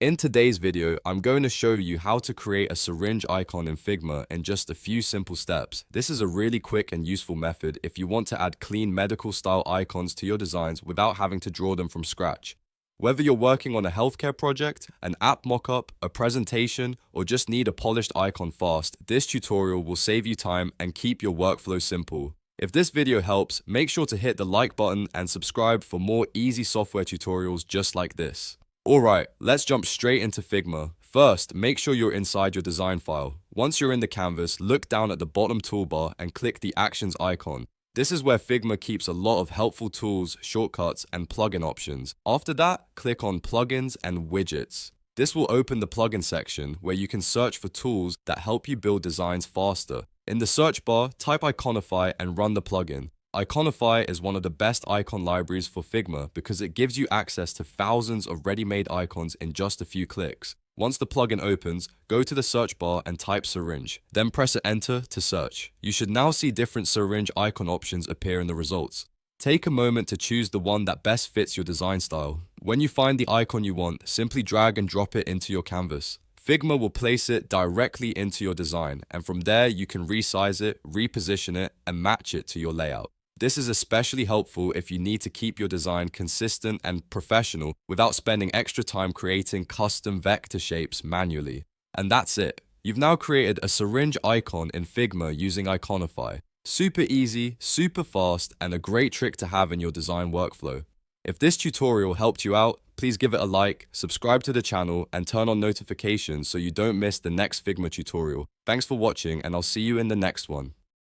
In today's video, I'm going to show you how to create a syringe icon in Figma in just a few simple steps. This is a really quick and useful method if you want to add clean medical style icons to your designs without having to draw them from scratch. Whether you're working on a healthcare project, an app mockup, a presentation, or just need a polished icon fast, this tutorial will save you time and keep your workflow simple. If this video helps, make sure to hit the like button and subscribe for more easy software tutorials just like this. Alright, let's jump straight into Figma. First, make sure you're inside your design file. Once you're in the canvas, look down at the bottom toolbar and click the Actions icon. This is where Figma keeps a lot of helpful tools, shortcuts, and plugin options. After that, click on Plugins and Widgets. This will open the plugin section where you can search for tools that help you build designs faster. In the search bar, type Iconify and run the plugin. Iconify is one of the best icon libraries for Figma because it gives you access to thousands of ready-made icons in just a few clicks. Once the plugin opens, go to the search bar and type syringe, then press enter to search. You should now see different syringe icon options appear in the results. Take a moment to choose the one that best fits your design style. When you find the icon you want, simply drag and drop it into your canvas. Figma will place it directly into your design, and from there you can resize it, reposition it, and match it to your layout. This is especially helpful if you need to keep your design consistent and professional without spending extra time creating custom vector shapes manually. And that's it. You've now created a syringe icon in Figma using Iconify. Super easy, super fast, and a great trick to have in your design workflow. If this tutorial helped you out, please give it a like, subscribe to the channel, and turn on notifications so you don't miss the next Figma tutorial. Thanks for watching, and I'll see you in the next one.